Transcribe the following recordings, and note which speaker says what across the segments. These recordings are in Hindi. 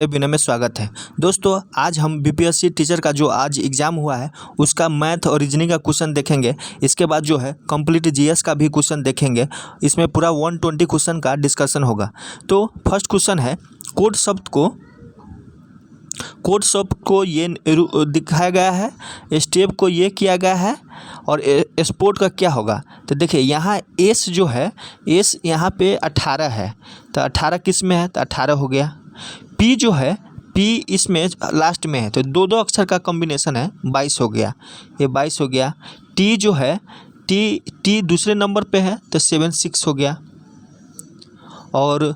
Speaker 1: वेबिनार में स्वागत है। दोस्तों, आज हम बीपीएससी टीचर का जो आज एग्ज़ाम हुआ है उसका मैथ और रीजनिंग का क्वेश्चन देखेंगे। इसके बाद जो है कंप्लीट जीएस का भी क्वेश्चन देखेंगे। इसमें पूरा 120 क्वेश्चन का डिस्कशन होगा। तो फर्स्ट क्वेश्चन है, कोड शब्द को ये दिखाया गया है, स्टेप को ये किया गया है और स्पोर्ट का क्या होगा। तो देखिए यहाँ एस जो है, एस यहाँ पे 18 है, तो 18 किस में है, तो 18 हो गया। पी जो है, पी इसमें लास्ट में है, तो दो अक्षर का कॉम्बिनेशन है, 22 हो गया, ये 22 हो गया। टी जो है, टी दूसरे नंबर पे है, तो 76 हो गया। और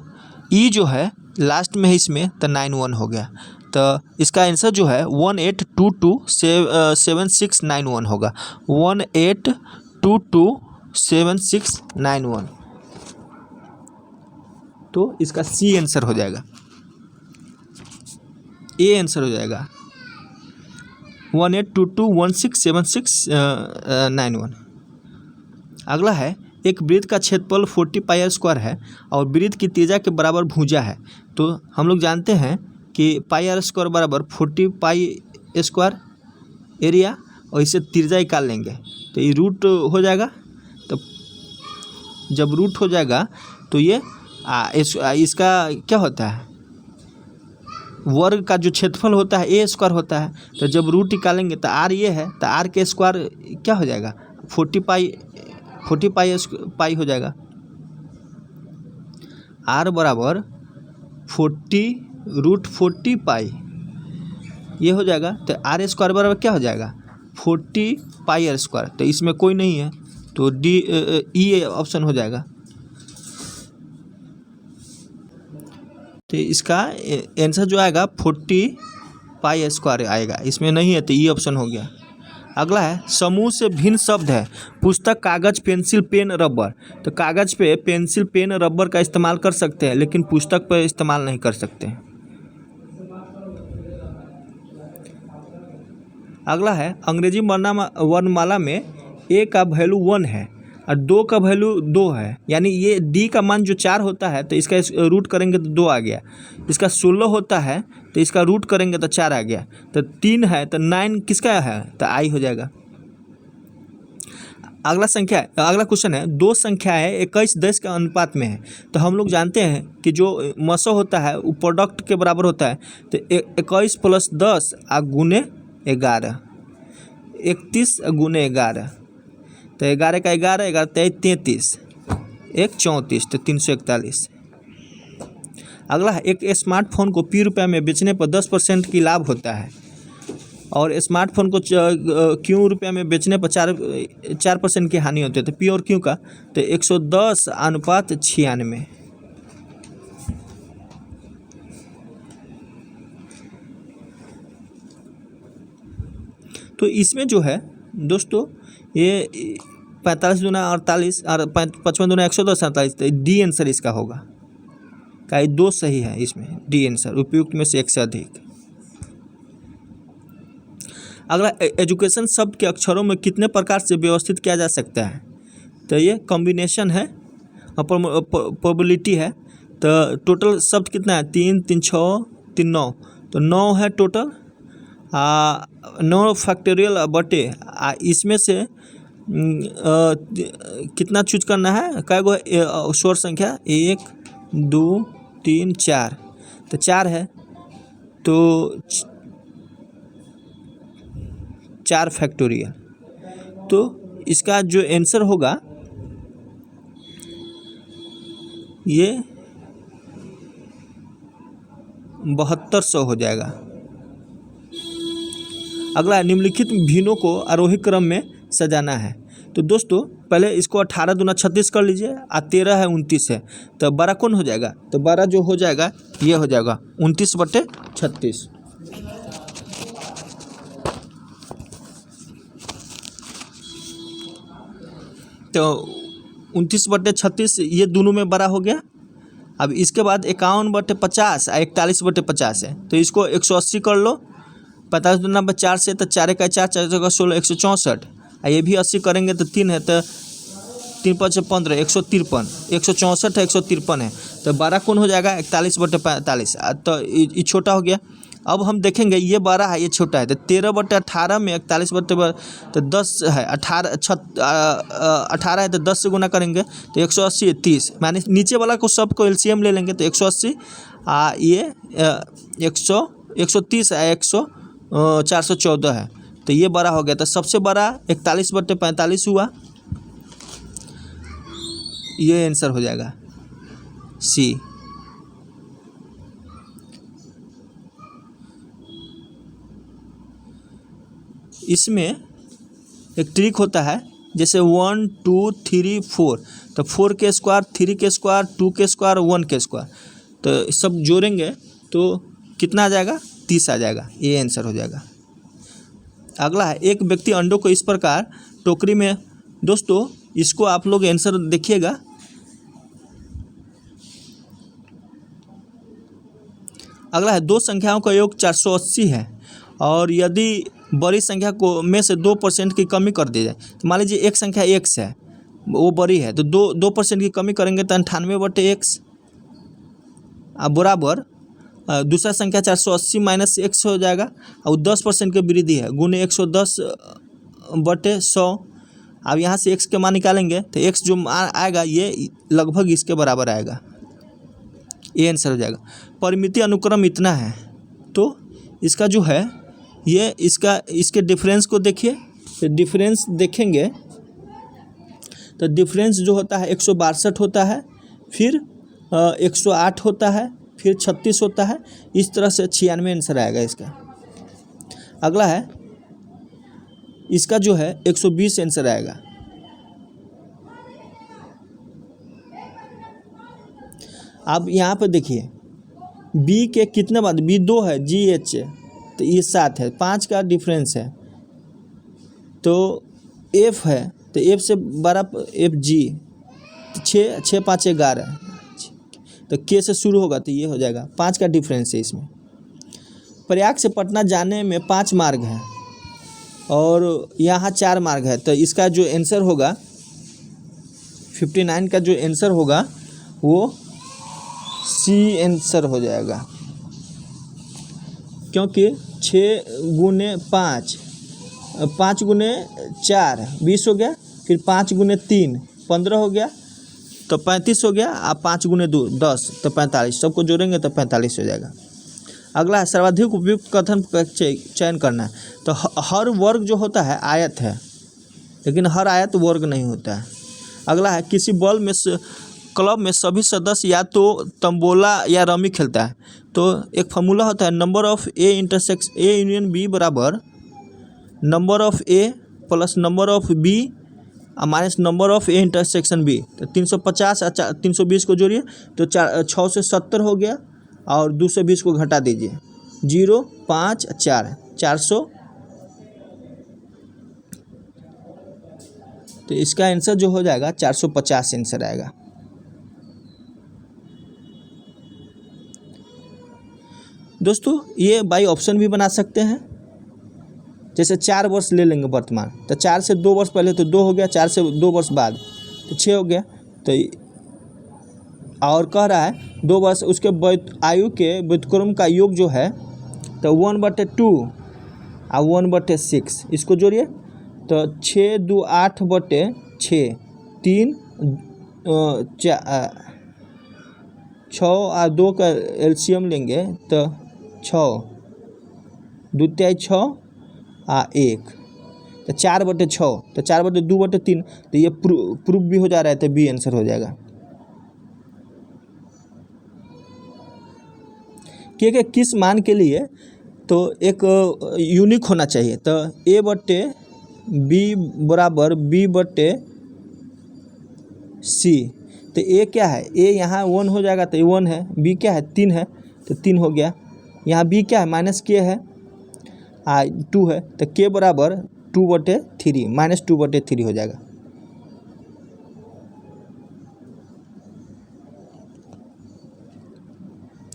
Speaker 1: ई जो है लास्ट में है इसमें, तो 91 हो गया। तो इसका आंसर जो है 18227691 होगा, 18227691। तो इसका सी आंसर हो जाएगा, ए आंसर हो जाएगा 1822167691। अगला है, एक वृत्त का क्षेत्रफल 40 पाई स्क्वायर है और वृत्त की त्रिज्या के बराबर भुजा है। तो हम लोग जानते हैं कि पाई आर स्क्वायर बराबर 40 पाई स्क्वायर एरिया, और इसे त्रिज्या निकाल लेंगे तो ये रूट हो जाएगा। तो जब रूट हो जाएगा तो ये इसका क्या होता है, वर्ग का जो क्षेत्रफल होता है ए स्क्वायर होता है। तो जब रूट निकालेंगे तो आर ये है, तो आर के स्क्वायर क्या हो जाएगा, 40 पाई हो जाएगा। आर बराबर 40√40 पाई ये हो जाएगा। तो आर स्क्वायर बराबर क्या हो जाएगा, 40 पाई आर स्क्वायर। तो इसमें कोई नहीं है, तो डी ई ऑप्शन हो जाएगा। तो इसका आंसर जो आएगा 40 पाई स्क्वायर आएगा, इसमें नहीं है, तो ई ऑप्शन हो गया। अगला है, समूह से भिन्न शब्द है, पुस्तक, कागज, पेंसिल, पेन, रबर। तो कागज पे पेंसिल, पेन, रबर का इस्तेमाल कर सकते हैं, लेकिन पुस्तक पे इस्तेमाल नहीं कर सकते हैं। अगला है, अंग्रेजी वर्णमाला में ए का वैल्यू 1 है और 2 का वैल्यू 2 है, यानी ये डी का मान जो 4 होता है तो इसका रूट करेंगे तो 2 आ गया। इसका 16 होता है तो इसका रूट करेंगे तो 4 आ गया। तो 3 है तो 9 किसका है, तो आई हो जाएगा। अगला क्वेश्चन है, दो संख्याएं 21:10 के अनुपात में है। तो हम लोग जानते हैं कि जो मसो होता है वो प्रोडक्ट के बराबर होता है। तो 21 + 10 गुने 11, 31 गुने 11, तो 11 का 11, 11 33, 1 34, तो 341। अगला है, एक स्मार्टफोन को P में बेचने पर 10% की लाभ होता है और स्मार्टफोन को Q में बेचने पर 4% की हानि होती है। तो P और Q का, तो 110:96। तो इसमें जो है दोस्तों, ये 45 दूना 48 और 55 दूना 110 48, तो डी आंसर इसका होगा। का 2 सही है इसमें, डी आंसर उपयुक्त में से एक से अधिक। अगला, एजुकेशन शब्द के अक्षरों में कितने प्रकार से व्यवस्थित किया जा सकता है। तो ये कॉम्बिनेशन है और प्रोबेबिलिटी है। तो टोटल शब्द कितना है, 3 3 6 3 9, तो 9 है टोटल। 9 फैक्टोरियल बटे इसमें से कितना चूज करना है, कै गो शोर संख्या, 1 2 3 4, तो 4 है, तो 4 फैक्टोरियल। तो इसका जो आंसर होगा ये 7200 हो जाएगा। अगला, निम्नलिखित भिन्नों को आरोही क्रम में सजाना है। तो दोस्तों पहले इसको 18 दूना 36 कर लीजिए, 13 है 29 है, तो 12 कौन हो जाएगा, तो 12 जो हो जाएगा ये हो जाएगा 29/36। तो 29/36 ये दोनों में बड़ा हो गया। अब इसके बाद 51/50 और 41/50 है, तो इसको 180 कर लो, 45 दूना 4 से, तो 4 का 4, 4 का 16, 164। ये भी 80 करेंगे तो 3 है, तो 3 5 15, 153, 164 है, 153 है, तो 12 कौन हो जाएगा 41/45। तो ये छोटा हो गया। अब हम देखेंगे ये 12 है, ये छोटा है, तो 13/18 में 41 तो 10 है, 18 है, तो 10 से गुना करेंगे तो 180 30, माने नीचे वाला को सबको एलसीएम ले लेंगे तो 180 ये 130 है, 414 है, तो ये बड़ा हो गया। तो सबसे बड़ा 41/45 हुआ, ये आंसर हो जाएगा सी। इसमें एक ट्रिक होता है, जैसे 1 2 3 4, तो 4 के स्क्वायर, 3 के स्क्वायर, 2 के स्क्वायर, 1 के स्क्वायर, तो सब जोड़ेंगे तो कितना आ जाएगा 30 आ जाएगा, ये आंसर हो जाएगा। अगला है, एक व्यक्ति अंडों को इस प्रकार टोकरी में, दोस्तों इसको आप लोग आंसर देखिएगा। अगला है, दो संख्याओं का योग 480 है और यदि बड़ी संख्या को में से 2% की कमी कर दी जाए, तो मान लीजिए एक संख्या x है, वो बड़ी है, तो 2% की कमी करेंगे तो 98/x बराबर दूसरा संख्या 480 माइनस x हो जाएगा, और 10% की वृद्धि है गुने 110/100। अब यहाँ से x के मान निकालेंगे तो x जो आएगा ये लगभग इसके बराबर आएगा, ये आंसर हो जाएगा। परिमिति अनुक्रम इतना है, तो इसका जो है ये इसके डिफरेंस को देखिए, तो डिफरेंस देखेंगे तो डिफरेंस जो होता है 162 होता है, फिर 108 होता है, फिर 36 होता है, इस तरह से 96 आंसर आएगा इसका। अगला है, इसका जो है 120 आंसर आएगा। अब यहाँ पर देखिए b के कितने बाद, b 2 है, g h है, तो ये 7 है, 5 का डिफरेंस है, तो f है, तो f से बड़ा f g, 6 5 11, तो k से शुरू होगा तो ये हो जाएगा, 5 का डिफरेंस है इसमें। प्रयाग से पटना जाने में 5 मार्ग हैं और यहाँ 4 मार्ग है, तो इसका जो आंसर होगा 59 का जो आंसर होगा वो सी आंसर हो जाएगा, क्योंकि 6 गुने 5, 5 गुने 4 20 हो गया, फिर 5 गुने 3 15 हो गया, तो 35 हो गया, आप 5 गुने 2 10, तो 45, सबको जोड़ेंगे तो 45 हो जाएगा। अगला है, सर्वाधिक उपयुक्त कथन का चयन करना है, तो हर वर्ग जो होता है आयत है, लेकिन हर आयत वर्ग नहीं होता है। अगला है, किसी बॉल में क्लब में सभी सदस्य या तो तंबोला या रमी खेलता है, तो एक फार्मूला होता है, number of A intersection A union B बराबर number of A plus number of B minus number of A intersection B. तो 350 और 320 को जोड़िए तो 6 से 70 हो गया, और 220 को घटा दीजिए, 0 5 4 400, तो इसका आंसर जो हो जाएगा 450 आंसर आएगा। दोस्तों ये बाई ऑप्शन भी बना सकते हैं, जैसे 4 वर्ष ले लेंगे वर्तमान, तो 4 से 2 वर्ष पहले तो 2 हो गया, 4 से 2 वर्ष बाद तो 6 हो गया, तो और कह रहा है 2 वर्ष उसके आयु के व्युत्क्रम का योग जो है तो 1/2 और 1/6, इसको जोड़िए तो 6 2 8/6, 3 6 और 2 का एलसीएम लेंगे तो 6 2 3 6 और 1, तो 4/6, तो 4/2/3, तो ये प्रूफ भी हो जा रहा है, तो बी आंसर हो जाएगा। क्योंकि किस मान के लिए तो एक यूनिक होना चाहिए, तो a/b बराबर b/c, तो a क्या है, a यहाँ 1 हो जाएगा तो 1 है, b क्या है 3 है तो 3 हो गया, यहाँ b क्या है माइनस k है 2 है, तो k बराबर 2/3 माइनस 2/3 हो जाएगा।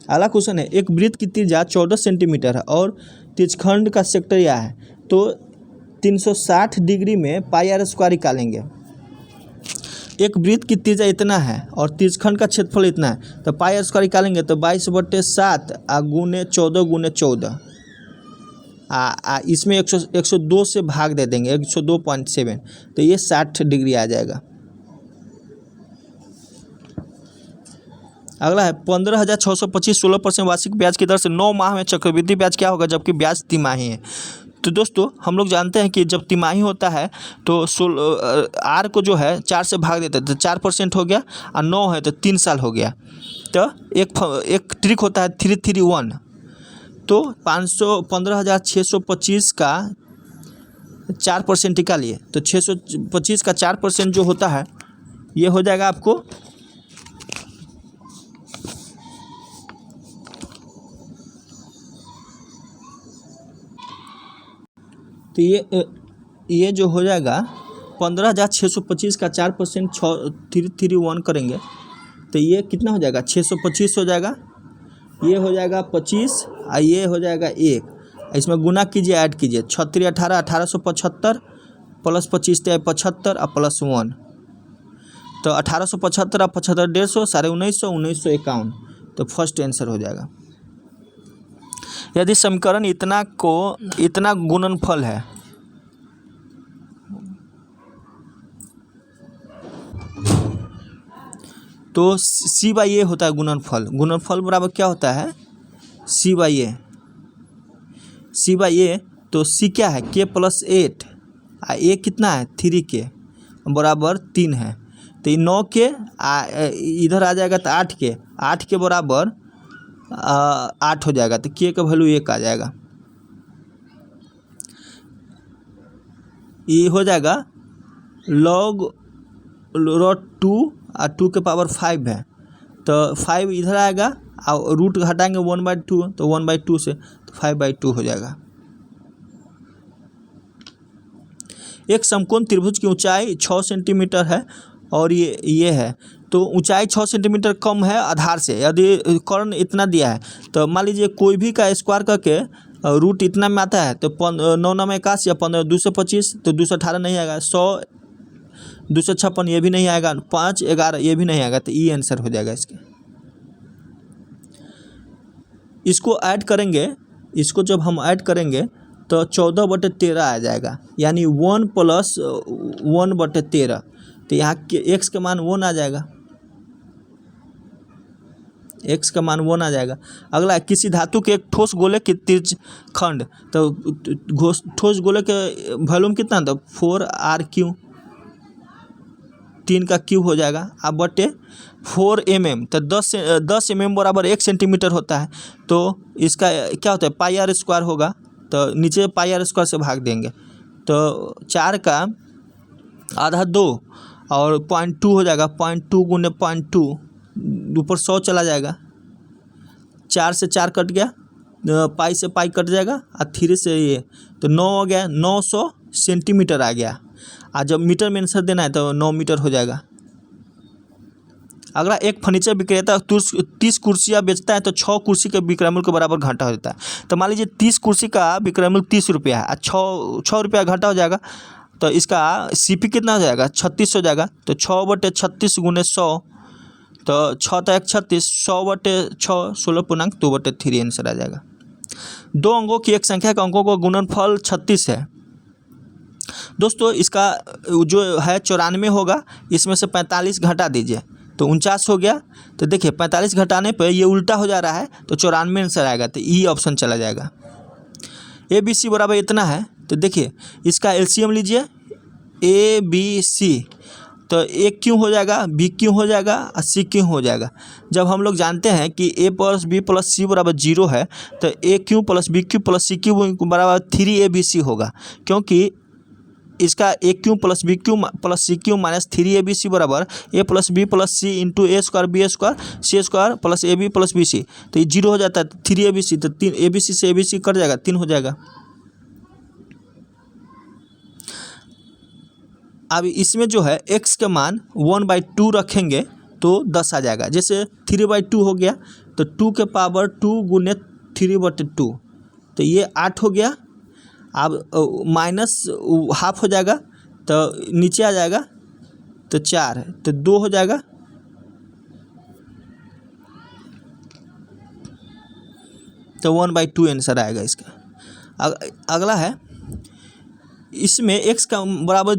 Speaker 1: अगला क्वेश्चन है, एक वृत्त की त्रिज्या 14 सेंटीमीटर है और त्रिज्यखंड का सेक्टर यह है, तो 360 डिग्री में पाई r स्क्वायर निकालेंगे। एक वृत्त की त्रिज्या इतना है और त्रिज्यखंड का क्षेत्रफल इतना है, तो पाई स्क्वायर निकालेंगे तो 22/7 गुने 14 गुने 14 इसमें 102 से भाग दे देंगे 102.7, तो ये 60 डिग्री आ जाएगा। अगला है 15,625 16% वार्षिक ब्याज की दर से 9 माह में चक्रवृद्धि ब्याज क्या होगा जबकि ब्याज तिमाही है। तो दोस्तों हम लोग जानते हैं कि जब तिमाही होता है तो आर को जो है 4 से भाग देते हैं तो 4% हो गया, और 9 है तो 3 साल हो गया। तो एक ट्रिक होता है 331, तो 15,625 का 4% निकालिए, तो 625 का 4% जो होता है ये हो जाएगा आपको 15,625 का 4% 331 करेंगे तो ये कितना हो जाएगा 625 हो जाएगा, ये हो जाएगा 25 और ये हो जाएगा 1, इसमें गुना कीजिए ऐड कीजिए 36 18 1875 प्लस 25 75 और प्लस 1, तो 1875 और 75 150 साढ़े 1951, तो फर्स्ट आंसर हो जाएगा। यदि समीकरण इतना गुणनफल है तो C/A होता है गुणनफल। गुणनफल बराबर क्या होता है C/A। तो C क्या है K + 8 और A कितना है 3K बराबर 3 है, तो ये 9K इधर आ जाएगा तो 8 के बराबर 8 हो जाएगा, तो K का वैल्यू 1 आ जाएगा। ये हो जाएगा log √2 और 2 के पावर 5 है, तो 5 इधर आएगा और रूट घटाएंगे 1/2, तो 1/2 से तो 5/2 हो जाएगा। एक समकोण त्रिभुज की ऊंचाई 6 सेंटीमीटर है और ये है, तो ऊंचाई 6 सेंटीमीटर कम है आधार से। यदि कर्ण इतना दिया है तो मान लीजिए कोई भी का स्क्वायर करके रूट इतना में आता है, तो 9 9 81 या 15 225, तो 218 नहीं आएगा, 100 256 ये भी नहीं आएगा, 5 11 ये भी नहीं आएगा, तो ये आंसर हो जाएगा इसके। इसको ऐड करेंगे, इसको जब हम ऐड करेंगे तो 14/13 आ जाएगा, यानी 1 + 1/13, तो यहाँ के x का मान 1 आ जाएगा, x का मान 1 आ जाएगा। अगला किसी धातु के एक ठोस गोले की त्रिज्यखंड, तो ठोस गोले के वॉल्यूम कितना, तो 4r3 3 का क्यूब हो जाएगा अब बटे 4 mm, तो 10 mm बराबर 1 सेंटीमीटर होता है, तो इसका क्या होता है πr² होगा, तो नीचे πr² से भाग देंगे, तो 4 का आधा 2 और 0.2 हो जाएगा, 0.2 गुने 0.2 ऊपर 100 चला जाएगा, 4 से 4 कट गया, पाई से पाई कट जाएगा और 3 से ये, तो 9 हो गया, 900 सेंटीमीटर आ गया। और जब मीटर में आंसर देना है तो 9 मीटर हो जाएगा। अगला एक फर्नीचर विक्रेता 30 कुर्सियाँ बेचता है तो 6 कुर्सी के विक्रय मूल्य के बराबर घाटा हो जाता है। तो मान लीजिए 30 कुर्सी का विक्रय मूल्य 30 रुपया है, 6 रुपया घाटा हो जाएगा, तो इसका CP कितना हो जाएगा 36 हो जाएगा, तो 6/36 गुने 100, तो 6 तो 1 36, 100/6 16.2/3 आंसर आ जाएगा। 2 अंकों की एक संख्या के अंकों का गुणनफल 36 है। दोस्तों इसका जो है 94 होगा, इसमें से 45 घटा दीजिए तो 49 हो गया। तो देखिए 45 घटाने पर ये उल्टा हो जा रहा है, तो 94 आंसर आएगा, तो ई ऑप्शन चला जाएगा। ABC बराबर इतना है, तो देखिए इसका LCM लीजिए ABC, तो A क्यों हो जाएगा, B क्यों हो जाएगा और C क्यों हो जाएगा। जब हम लोग जानते हैं कि A + B + C बराबर 0 है, तो A Q + B Q + C Q बराबर 3ABC होगा, क्योंकि इसका A Q + B Q + C Q - 3ABC बराबर A + B + C × A² B² C² + AB + BC, तो ये 0 हो जाता है, 3ABC, तो 3 ABC से ABC कट जाएगा, 3 हो जाएगा। अब इसमें जो है x का मान 1/2 रखेंगे तो 10 आ जाएगा। जैसे 3/2 हो गया तो 2 के पावर 2 गुने 3/2, तो ये 8 हो गया। अब माइनस हाफ हो जाएगा तो नीचे आ जाएगा तो 4 है, तो 2 हो जाएगा। तो 1/2 आंसर आएगा इसका। अगला है, इसमें x का बराबर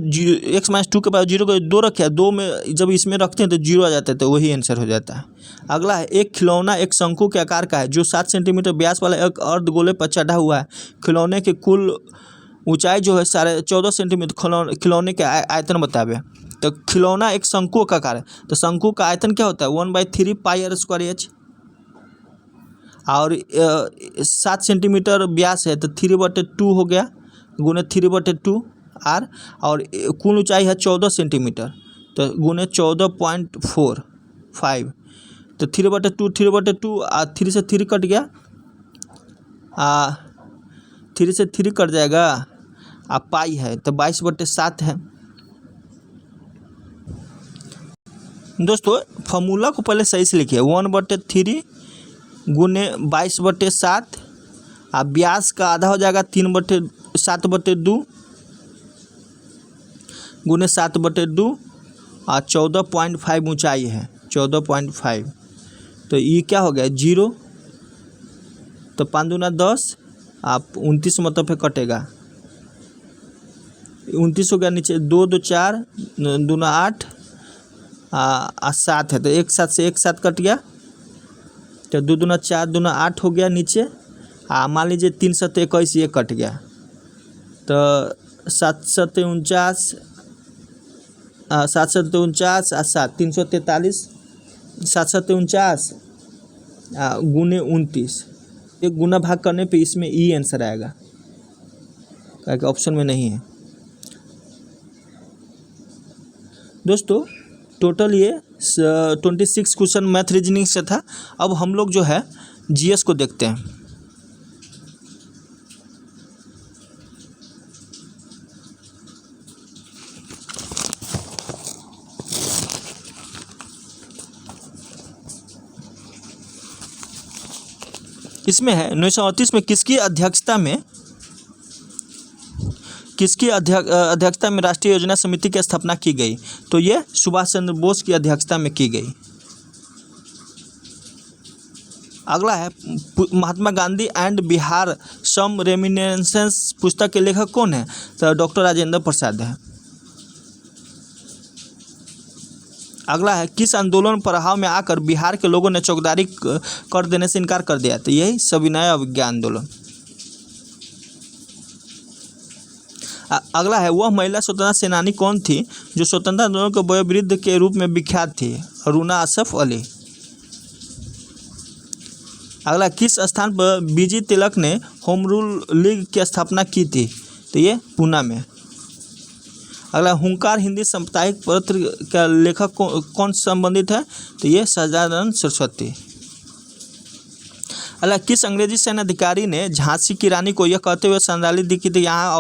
Speaker 1: x - 2 के बराबर 0 को 2 रखे, 2 में जब इसमें रखते हैं तो 0 आ जाता है, तो वही आंसर हो जाता है। अगला है, एक खिलौना एक शंकु के आकार का है जो 7 सेंटीमीटर व्यास वाला एक अर्धगोले पर चढ़ा हुआ है। खिलौने की कुल ऊंचाई जो है 14.5 सेंटीमीटर। खिलौने के आयतन बतावे। तो खिलौना एक शंकु का आकार है, तो शंकु का आयतन क्या होता है? 1/3 πr²h। और 7 सेंटीमीटर व्यास है, तो 3/2 हो गया, गुने 3/2 आर। और कुल ऊंचाई है 14 सेंटीमीटर, तो गुने 14.45। तो 3/2 और 3 से 3 कट गया, 3 से 3 कट जाएगा, पाई है तो 22/7 है। दोस्तों फॉर्मूला को पहले सही से लिखिए, 1/3 गुने 22/7, व्यास का आधा हो जाएगा 7/2 गुने 7/2, और 14.5 ऊंचाई है, 14.5। तो ये क्या हो गया? 0। तो 5 दूना 10, आप 29 मतलब पे कटेगा, 29 हो गया नीचे, 2 2 4 दूना 8 7 है, तो एक साथ से एक साथ कट गया, तो 2 दूना 4 दूना 8 हो गया नीचे। मान लीजिए 3 7 21 ये कट गया, तो 7 7 49, 7 7 49 और 7 343, 7 7 49 गुने 29, एक गुना भाग करने पे इसमें ई आंसर आएगा, क्योंकि ऑप्शन में नहीं है। दोस्तों टोटल ये 26 क्वेश्चन मैथ रीजनिंग से था। अब हम लोग जो है जीएस को देखते हैं। इसमें है 1938 में किसकी अध्यक्षता में राष्ट्रीय योजना समिति की स्थापना की गई? तो ये सुभाष चंद्र बोस की अध्यक्षता में की गई। अगला है, महात्मा गांधी एंड बिहार सम रेमिनेंसेंस पुस्तक के लेखक कौन है? तो डॉक्टर राजेंद्र प्रसाद है। अगला है, किस आंदोलन प्रभाव में आकर बिहार के लोगों ने चौकीदारी कर देने से इनकार कर दिया? तो यही सविनय अवज्ञा आंदोलन। अगला है, वह महिला स्वतंत्रता सेनानी कौन थी जो स्वतंत्रता आंदोलन के वयोवृद्ध के रूप में विख्यात थी? अरुणा असफ अली। अगला, किस स्थान पर बीजी तिलक ने होम रूल लीग की स्थापना की थी? तो ये पूना में। अगला, हुंकार हिंदी साप्ताहिक पत्र का लेखक कौन संबंधित है? तो ये सच्चिदानंद सरस्वती। अगला, किस अंग्रेजी सैन्य अधिकारी ने झांसी की रानी को यह कहते हुए श्रद्धांजलि दी कि यहाँ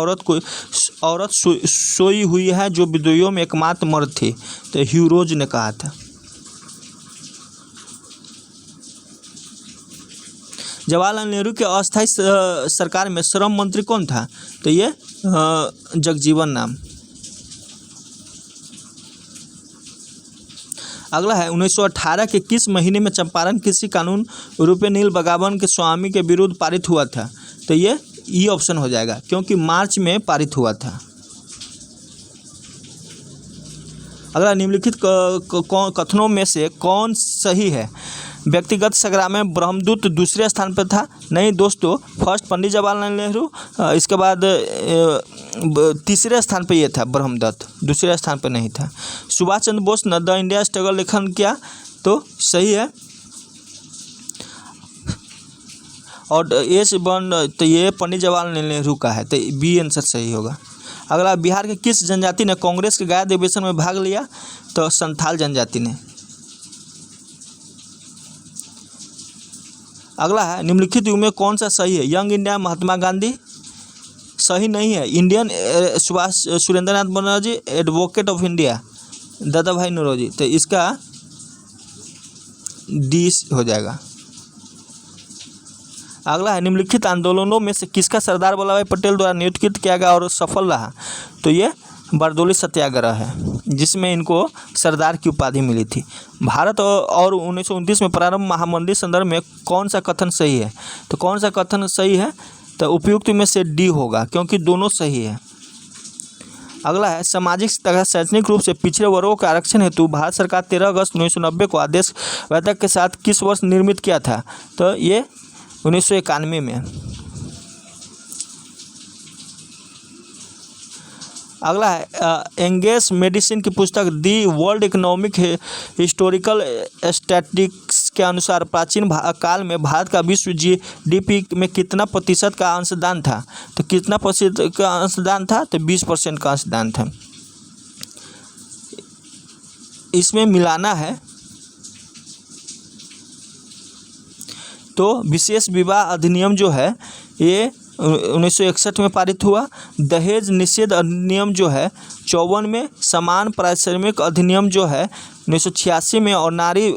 Speaker 1: औरत सोई हुई है जो विद्रोहियों में एकमात्र मर्द थी? तो ह्यू रोज ने कहा था। जवाहरलाल नेहरू के अस्थायी सरकार में श्रम मंत्री कौन था? तो ये जगजीवन राम। अगला है, 1918 के किस महीने में चंपारण कृषि कानून यूरोपीय नील बगावन के स्वामी के विरुद्ध पारित हुआ था? तो ये ई ऑप्शन हो जाएगा, क्योंकि मार्च में पारित हुआ था। अगला, निम्नलिखित कथनों में से कौन सही है? व्यक्तिगत संग्राम में ब्रह्मदूत दूसरे स्थान पर था? नहीं दोस्तों, फर्स्ट पंडित जवाहरलाल नेहरू, इसके बाद तीसरे स्थान पर यह था ब्रह्मदत्त, दूसरे स्थान पर नहीं था। सुभाष चंद्र बोस ने द इंडिया स्ट्रगल लेखन किया? तो सही है। और एस बन, तो ये पंडित जवाहरलाल नेहरू का है, तो बी आंसर सही होगा। अगला, बिहार के किस जनजाति ने कांग्रेस के गया अधिवेशन में भाग लिया? तो संथाल जनजाति ने। अगला है, निम्नलिखित युग में कौन सा सही है? यंग इंडिया महात्मा गांधी सही नहीं है। Indian Subhash Surendranath Banerjee, advocate of India दादा भाई नौरोजी, तो इसका डी हो जाएगा। अगला है, निम्नलिखित आंदोलनों में से किसका सरदार वल्लभ भाई पटेल द्वारा नेतृत्व किया गया और सफल रहा? तो ये बारदोली सत्याग्रह है, जिसमें इनको सरदार की उपाधि मिली थी। भारत और 1929 में प्रारंभ महामंदी संदर्भ में कौन सा कथन सही है? तो कौन सा कथन सही है? तो उपयुक्त में से डी होगा, क्योंकि दोनों सही है। अगला है, सामाजिक तथा शैक्षणिक रूप से पिछड़े वर्गों के आरक्षण हेतु भारत सरकार 13 अगस्त 1990 को आदेश वैधता के साथ किस वर्ष निर्मित किया था? तो ये 1991 में। अगला है, एंगेस मेडिसिन की पुस्तक the world economic historical statistics के अनुसार प्राचीन काल में भारत का विश्व जीडीपी में कितना प्रतिशत का अंशदान था? तो कितना प्रतिशत का अंशदान था? तो 20% का अंशदान था। इसमें मिलाना है तो विशेष विवाह अधिनियम जो है ये 1961 में पारित हुआ। दहेज निषेध अधिनियम जो है 54 में, समान पारिश्रमिक अधिनियम जो है 1986 में, और नारी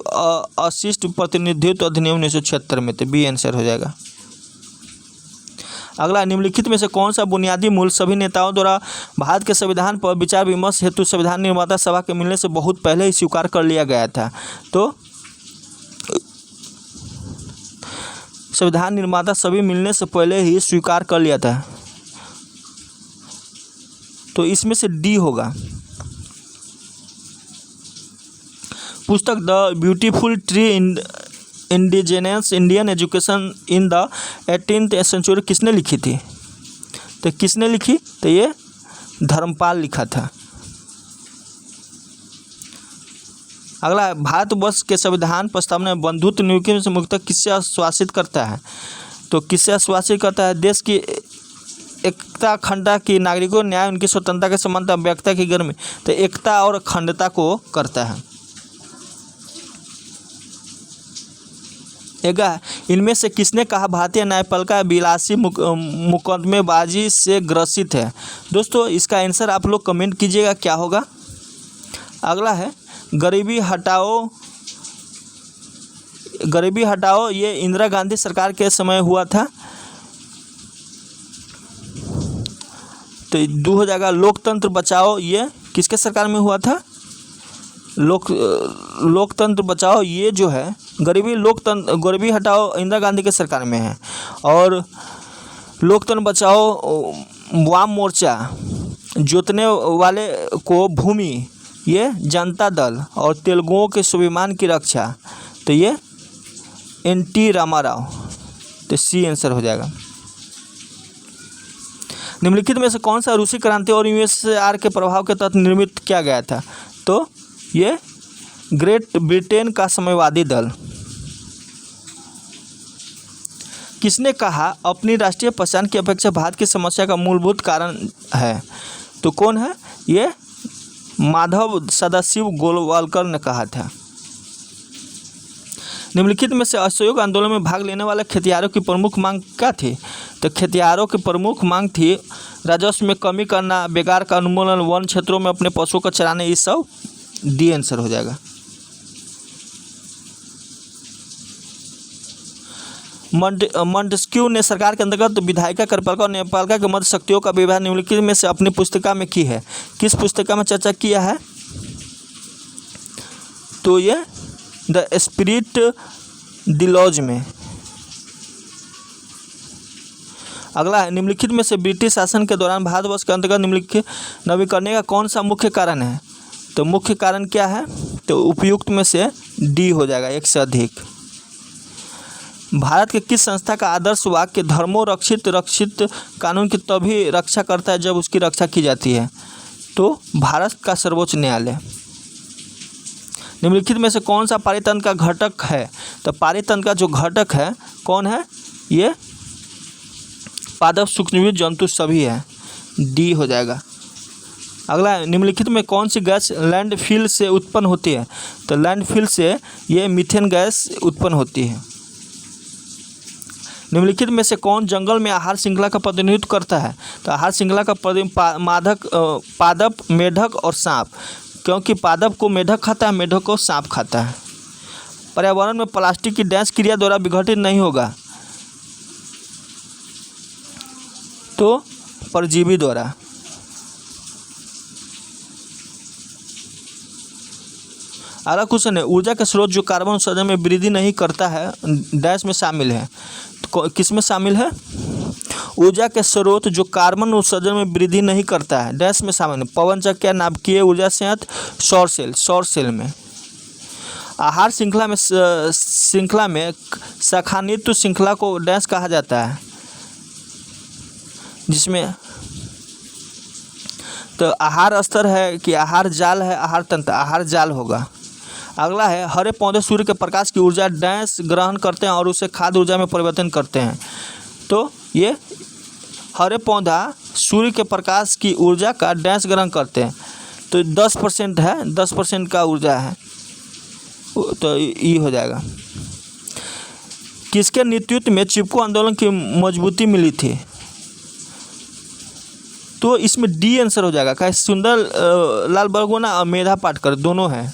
Speaker 1: अशिष्ट प्रतिनिधित्व अधिनियम 1976 में। तो बी आंसर हो जाएगा। अगला, निम्नलिखित में से कौन सा बुनियादी मूल सभी नेताओं द्वारा भारत के संविधान पर विचार विमर्श हेतु संविधान निर्माता सभा के मिलने से बहुत पहले ही स्वीकार कर लिया गया था? तो संविधान निर्माता सभी मिलने से पहले ही स्वीकार कर लिया था, तो इसमें से डी होगा। पुस्तक the beautiful tree indigenous Indian education in the 18th century किसने लिखी थी? तो किसने लिखी? तो ये धर्मपाल लिखा था। अगला है, भारतवर्ष के संविधान प्रस्तावना में बंधुत्व नियुक्ति से मुक्तक किससे आश्वासित करता है? तो किससे आश्वासित करता है? देश की एकता, अखंडता की, नागरिकों न्याय, उनकी स्वतंत्रता के समानता, व्यक्ति की गर्मी। तो एकता और अखंडता को करता है। इनमें से किसने कहा भारतीय न्यायपालिका विलासी मुकदमेबाजी से ग्रसित है? दोस्तों इसका आंसर आप लोग कमेंट कीजिएगा क्या होगा। अगला है, गरीबी हटाओ ये इंदिरा गांधी सरकार के समय हुआ था, तो 2 हो जाएगा। लोकतंत्र बचाओ ये किसके सरकार में हुआ था? लोकतंत्र बचाओ ये जो है गरीबी हटाओ इंदिरा गांधी के सरकार में है। और लोकतंत्र बचाओ वाम मोर्चा, जोतने वाले को भूमि ये जनता दल, और तेलुगुओं के स्वाभिमान की रक्षा, तो ये NT रामाराव। तो सी आंसर हो जाएगा। निम्नलिखित में से कौन सा रूसी क्रांति और USSR के प्रभाव के तहत निर्मित किया गया था? तो ये ग्रेट ब्रिटेन का साम्यवादी दल। किसने कहा अपनी राष्ट्रीय पहचान की अपेक्षा भारत की समस्या का मूलभूत कारण है? तो कौन है? ये माधव सदाशिव गोलवालकर ने कहा था। निम्नलिखित में से असहयोग आंदोलन में भाग लेने वाले खेतिहरों की प्रमुख मांग क्या थी? तो खेतिहरों की प्रमुख मांग थी राजस्व में कमी करना, बेकार का उन्मूलन, वन क्षेत्रों में अपने पशुओं को चराने, ये सब डी आंसर हो जाएगा। मॉन्टेस्क्यू ने सरकार के अंतर्गत विधायिका, कार्यपालिका और न्यायपालिका के मध्य शक्तियों का विभाजन निम्नलिखित में से अपनी पुस्तिका में की है? किस पुस्तिका में चर्चा किया है? तो ये द स्पिरिट द लॉज में। अगला है, निम्नलिखित में से ब्रिटिश शासन के दौरान भारतवर्ष के अंतर्गत निम्नलिखित नवीकरण का कौन सा मुख्य कारण है? तो मुख्य कारण क्या है? तो उपयुक्त में से डी हो जाएगा, एक से अधिक। भारत के किस संस्था का आदर्श वाक्य धर्मो रक्षित कानून की तभी रक्षा करता है जब उसकी रक्षा की जाती है? तो भारत का सर्वोच्च न्यायालय। निम्नलिखित में से कौन सा पारितंत्र का घटक है? तो पारितंत्र का जो घटक है कौन है? ये पादप, सूक्ष्मजीव, जंतु सभी है, डी हो जाएगा। अगला, निम्नलिखित में कौन सी गैस लैंडफिल से उत्पन्न होती है? तो लैंडफिल से ये मीथेन गैस उत्पन्न होती है। निम्नलिखित में से कौन जंगल में आहार श्रृंखला का प्रतिनिधित्व करता है? तो आहार श्रृंखला का पादप, मेढक और सांप, क्योंकि पादप को मेढक खाता है, मेढक को सांप खाता है। पर्यावरण में प्लास्टिक की डैश क्रिया द्वारा विघटित नहीं होगा, तो परजीवी द्वारा। अगला क्वेश्चन है, ऊर्जा के स्रोत जो कार्बन उत्सर्जन में वृद्धि नहीं करता है डैश में शामिल है। तो किस में शामिल है? ऊर्जा के स्रोत जो कार्बन उत्सर्जन में वृद्धि नहीं करता है डैश में शामिल है। पवन चक्की, नाभिकीय ऊर्जा संयंत्र, सौर सेल में। आहार श्रृंखला में शाखान्वित श्रृंखला को डैश कहा जाता है, जिसमें तो आहार स्तर है कि आहार जाल है, आहार तंत्र, आहार जाल होगा। अगला है, हरे पौधे सूर्य के प्रकाश की ऊर्जा डैश ग्रहण करते हैं और उसे खाद्य ऊर्जा में परिवर्तन करते हैं। तो ये हरे पौधा सूर्य के प्रकाश की ऊर्जा का डैश ग्रहण करते हैं, तो 10% है, 10% का ऊर्जा है, तो ये हो जाएगा। किसके नेतृत्व में चिपको आंदोलन की मजबूती मिली थी? तो इसमें डी आंसर हो जाएगा। क्या? सुंदर लाल बरगुना और मेधा पाटकर दोनों हैं।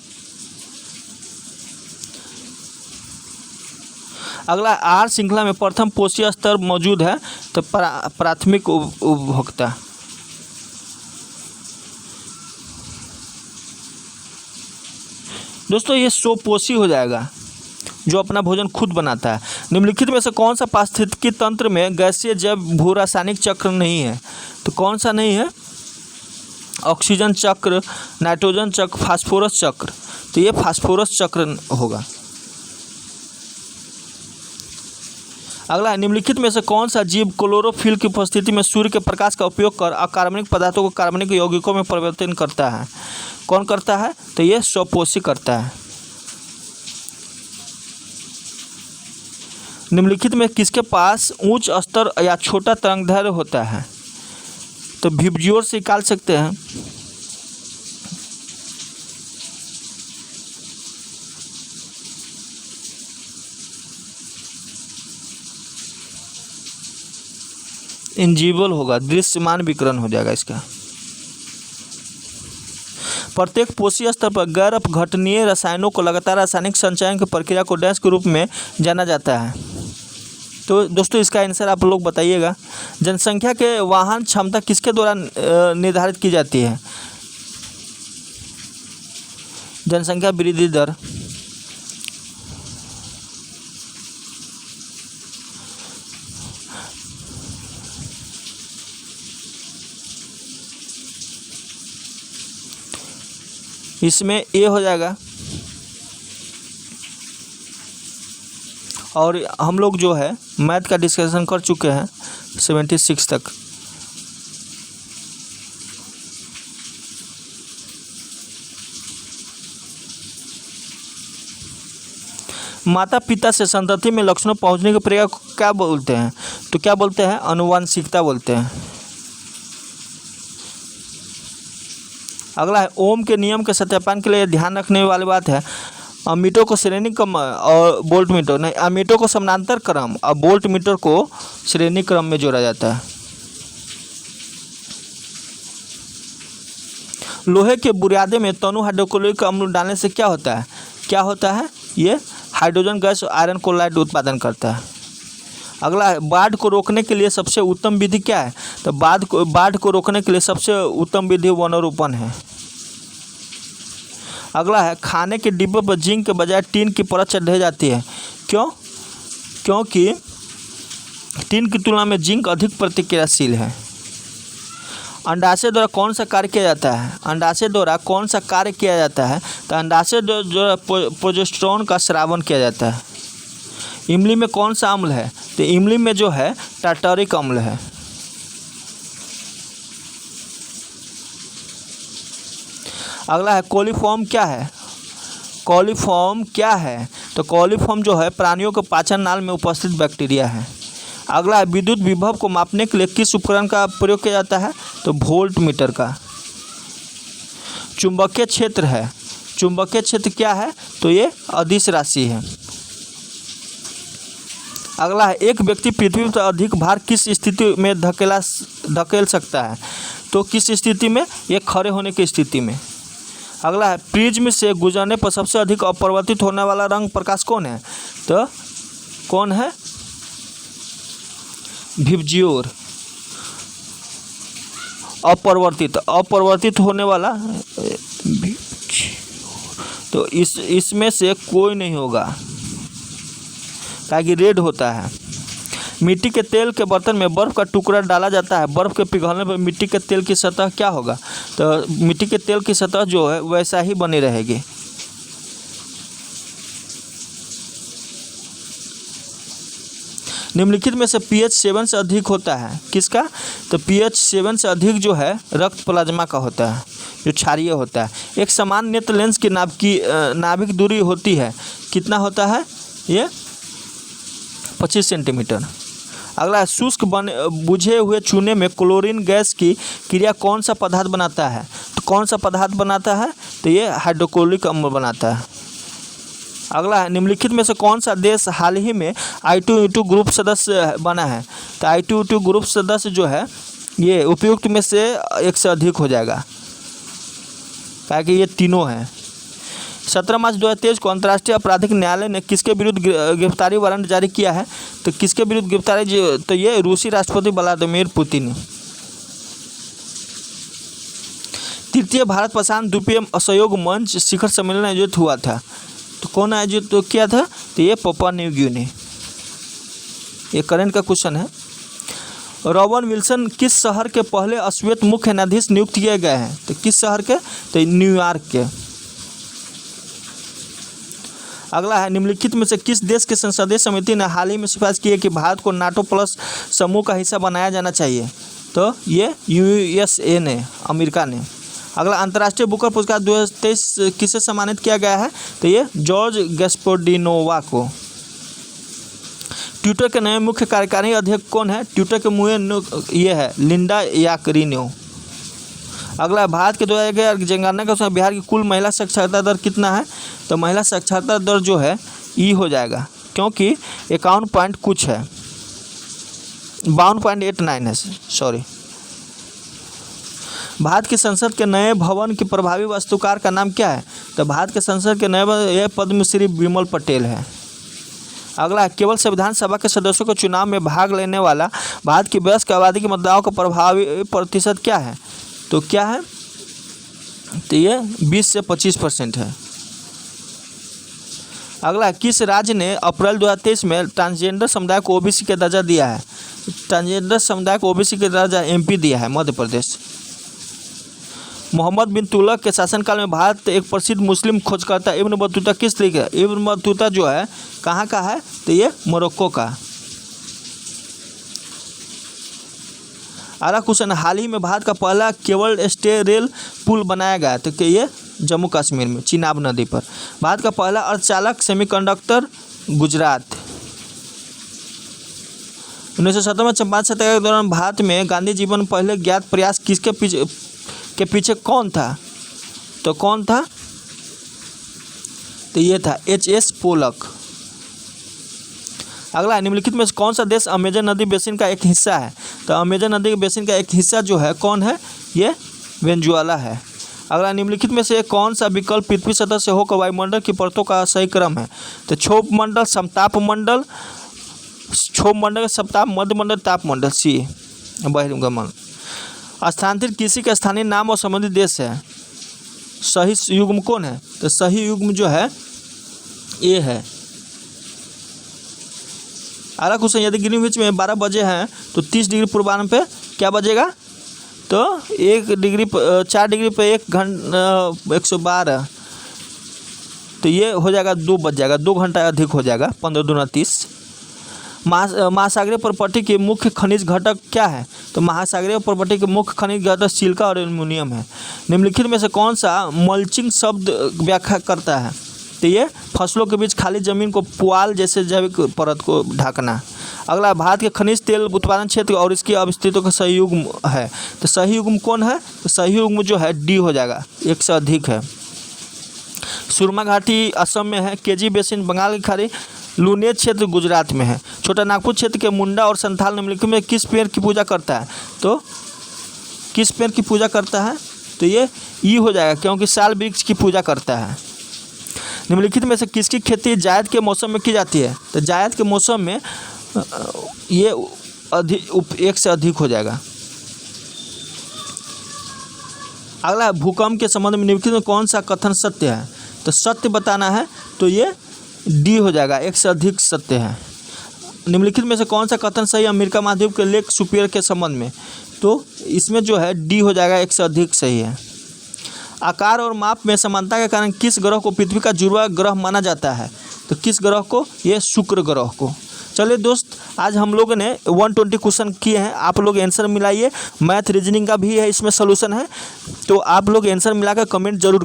Speaker 1: अगला, आहार श्रृंखला में प्रथम पोषीय स्तर मौजूद है, तो प्राथमिक उपभोक्ता। दोस्तों ये स्वपोषी हो जाएगा, जो अपना भोजन खुद बनाता है। निम्नलिखित में से कौन सा पारिस्थितिकी तंत्र में गैसीय जैव भू रासायनिक चक्र नहीं है? तो कौन सा नहीं है? ऑक्सीजन चक्र, नाइट्रोजन चक्र, फास्फोरस चक्र। तो ये फास्फोरस चक्र होगा। अगला है, निम्नलिखित में से कौन सा जीव क्लोरोफिल की उपस्थिति में सूर्य के प्रकाश का उपयोग कर अकार्बनिक पदार्थों को कार्बनिक यौगिकों में परिवर्तन करता है? कौन करता है? तो ये स्वपोषी करता है। निम्नलिखित में किसके पास उच्च स्तर या छोटा तरंगदैर्घ्य होता है? तो विब्जियोर से निकाल सकते हैं। इंजीबल होगा, दृश्यमान विकिरण हो जाएगा इसका। प्रत्येक पोषीय स्तर पर गैर अपघटनीय रसायनों को लगातार रासायनिक संचयन की प्रक्रिया को डैश के रूप में जाना जाता है। तो दोस्तों इसका आंसर आप लोग बताइएगा। जनसंख्या के वाहन क्षमता किसके द्वारा निर्धारित की जाती है? जनसंख्या वृद्धि दर। इसमें ए हो जाएगा। और हम लोग जो है मैथ का डिस्कशन कर चुके हैं 76 तक। माता पिता से संतति में लक्षणों पहुंचने की प्रक्रिया को क्या बोलते हैं? तो क्या बोलते हैं? आनुवांशिकता बोलते हैं। अगला है, ओम के नियम के सत्यापन के लिए ध्यान रखने वाली बात है, अमीटों को श्रेणी क्रम और वोल्ट मीटर नहीं, अमीटों को समानांतर क्रम और वोल्ट मीटर को श्रेणी क्रम में जोड़ा जाता है। लोहे के बुनियादे में तनु हाइड्रोक्लोरिक अम्ल डालने से क्या होता है? क्या होता है? ये हाइड्रोजन गैस और आयरन क्लोराइड उत्पादन करता है। अगला है, बाढ़ को रोकने के लिए सबसे उत्तम विधि क्या है? तो बाढ़ को रोकने के लिए सबसे उत्तम विधि वनरोपण है। अगला है, खाने के डिब्बे पर जिंक के बजाय टीन की परत चढ़ाई जाती है। क्यों? क्योंकि टीन की तुलना में जिंक अधिक प्रतिक्रियाशील है। अंडाशय द्वारा कौन सा कार्य किया जाता है? अंडाशय द्वारा कौन सा कार्य किया जाता है? तो अंडाशय द्वारा प्रोजेस्टेरोन का स्रावन किया जाता है। इमली में कौन सा अम्ल है? तो इमली में जो है टार्टरिक अम्ल है। अगला है, कोलिफॉर्म क्या है? कोलिफॉर्म क्या है? तो कोलिफॉर्म जो है प्राणियों के पाचन नाल में उपस्थित बैक्टीरिया है। अगला है, विद्युत विभव को मापने के लिए किस उपकरण का प्रयोग किया जाता है? तो वोल्ट मीटर का। चुंबकीय क्षेत्र है, चुंबकीय क्षेत्र क्या है? तो ये अदिश राशि है। अगला है, एक व्यक्ति पृथ्वी पर अधिक भार किस स्थिति में धकेल सकता है? तो किस स्थिति में? ये खड़े होने की स्थिति में। अगला है, प्रिज्म से गुजरने पर सबसे अधिक अपरिवर्तित होने वाला रंग प्रकाश कौन है? तो कौन है? विब्जियोर। अपरिवर्तित होने वाला, तो इसमें से कोई नहीं होगा, ताकि रेड होता है। मिट्टी के तेल के बर्तन में बर्फ़ का टुकड़ा डाला जाता है, बर्फ़ के पिघलने पर मिट्टी के तेल की सतह क्या होगा? तो मिट्टी के तेल की सतह जो है वैसा ही बनी रहेगी। निम्नलिखित में से pH 7 से अधिक होता है किसका? तो pH 7 से अधिक जो है रक्त प्लाज्मा का होता है, जो क्षारीय होता है। एक समान नेत्र लेंस की नाभिक दूरी होती है, कितना होता है ये? 25 सेंटीमीटर। अगला है, शुष्क बुझे हुए चूने में क्लोरीन गैस की क्रिया कौन सा पदार्थ बनाता है? तो कौन सा पदार्थ बनाता है? तो ये हाइड्रोक्लोरिक अम्ल बनाता है। अगला है, निम्नलिखित में से कौन सा देश हाल ही में I2E2 ग्रुप सदस्य बना है? तो I2E2 ग्रुप सदस्य जो है ये उपयुक्त में से एक से अधिक हो जाएगा, ताकि ये तीनों हैं। 17 मार्च 2023 को अंतर्राष्ट्रीय आपराधिक न्यायालय ने किसके विरुद्ध गिरफ्तारी वारंट जारी किया है? तो किसके विरुद्ध गिरफ्तारी? तो ये रूसी राष्ट्रपति व्लादिमीर पुतिन। तृतीय भारत प्रशांत द्वीपीय असहयोग मंच शिखर सम्मेलन आयोजित हुआ था, तो कौन आयोजित किया था? तो ये पापुआ न्यू गिनी। ये करंट का क्वेश्चन है। रॉबर्ट विल्सन किस शहर के पहले अश्वेत मुख्य न्यायाधीश नियुक्त किए गए हैं? तो किस शहर के? तो न्यूयॉर्क के। अगला है, निम्नलिखित में से किस देश की संसदीय समिति ने हाल ही में सिफारिश की है कि भारत को नाटो प्लस समूह का हिस्सा बनाया जाना चाहिए? तो ये USA ने, अमेरिका ने। अगला, अंतर्राष्ट्रीय बुकर पुरस्कार 2023 किसे सम्मानित किया गया है? तो ये जॉर्ज गैस्पर्डिनोवा को। ट्विटर के नए मुख्य कार्यकारी अध्यक्ष कौन है? ट्विटर के मुख्य ये है लिंडा याकरिनो। अगला, भारत के 2011 जनगणना के अनुसार बिहार की कुल महिला साक्षरता दर कितना है? तो महिला साक्षरता दर जो है ई हो जाएगा, क्योंकि 51 पॉइंट कुछ है, 52.89 है, सॉरी। भारत की संसद के नए भवन के प्रभावी वास्तुकार का नाम क्या है? तो भारत के संसद के नए यह पद्मश्री विमल पटेल है। अगला, केवल संविधान सभा के सदस्यों को चुनाव में भाग लेने वाला भारत की वयस्क आबादी के मतदाताओं का प्रभावी प्रतिशत क्या है? तो क्या है? तो ये 20 से 25% है। अगला, किस राज्य ने अप्रैल 2023 में ट्रांसजेंडर समुदाय को OBC का दर्जा दिया है? ट्रांसजेंडर समुदाय को OBC का दर्जा MP दिया है, मध्य प्रदेश। मोहम्मद बिन तुगलक के शासनकाल में भारत एक प्रसिद्ध मुस्लिम खोजकर्ता इब्न बतूता किस तरीके है? इब्न बतूता जो है कहाँ का है? तो ये मोरक्को का। अगला क्वेश्चन, हाल ही में भारत का पहला केबल स्टे रेल पुल बनाया गया, तो ये जम्मू कश्मीर में चिनाब नदी पर। भारत का पहला अर्धचालक सेमीकंडक्टर गुजरात। 1970 में चंपारण सत्याग्रह के दौरान भारत में गांधी जीवन पहले ज्ञात प्रयास किसके पीछे कौन था? तो कौन था? तो ये था HS पोलक। अगला, निम्नलिखित में कौन सा देश अमेजन नदी बेसिन का एक हिस्सा है? तो अमेजन नदी के बेसिन का एक हिस्सा जो है कौन है? ये वेनेजुएला है। अगला, निम्नलिखित में से कौन सा विकल्प पृथ्वी सतह से होकर वायुमंडल की परतों का सही क्रम है? तो क्षोभ मंडल, समताप मंडल, क्षोभ मंडल, सप्ताप, मध्य मंडल, ताप मंडल, C बहिर्गमन। स्थानांतरित कृषि का स्थानीय नाम और संबंधित देश है। सही युग्म कौन है? तो सही युग्म जो है ये है। अगला क्वेश्चन, यदि ग्रीनविच में 12 बजे हैं तो 30 डिग्री पूर्वाह्न पे क्या बजेगा? तो 4 डिग्री पे 1 घंटा 112, तो ये हो जाएगा 2 बज जाएगा, 2 घंटा अधिक हो जाएगा, 15 दूना 30। महासागरीय प्रॉपर्टी के मुख्य खनिज घटक क्या है? तो महासागरीय प्रॉपर्टी के मुख्य खनिज घटक सिलिका और एल्युमिनियम है। निम्नलिखित में से कौन सा मल्चिंग शब्द व्याख्या करता है? तो ये फसलों के बीच खाली जमीन को पुआल जैसे जैविक परत को ढकना। अगला, भारत के खनिज तेल उत्पादन क्षेत्र और इसकी अवस्थितियों का सही युग्म है। तो सही युग्म कौन है? तो सही युग्म जो है D हो जाएगा, 1 से अधिक है। सुरमा घाटी असम में है, केजी बेसिन बंगाल की खाड़ी, लुनेज क्षेत्र गुजरात में है। छोटा नागपुर क्षेत्र के मुंडा और संथाल निम्नलिखित में किस पेड़ की पूजा करता है? तो किस पेड़ की पूजा करता है? तो ये ई हो जाएगा, क्योंकि साल वृक्ष की पूजा करता है। निम्नलिखित में से किसकी खेती जायद के मौसम में की जाती है? तो जायद के मौसम में ये 1 से अधिक हो जाएगा। अगला, भूकंप के संबंध में निम्नलिखित में कौन सा कथन सत्य है? तो सत्य बताना है तो ये डी हो जाएगा, एक से अधिक सत्य है। निम्नलिखित में से कौन सा कथन सही अमेरिका महाद्वीप के लेक सुपियर के संबंध में, तो इसमें जो है डी हो जाएगा, एक से अधिक सही है। आकार और माप में समानता के कारण किस ग्रह को पृथ्वी का जुड़वा ग्रह माना जाता है, तो किस ग्रह को, ये शुक्र ग्रह को। चलिए दोस्त, आज हम लोगों ने 120 क्वेश्चन किए हैं, आप लोग आंसर मिलाइए। मैथ रीजनिंग का भी है इसमें सोल्यूशन है, तो आप लोग आंसर मिलाकर कमेंट जरूर कीजिए।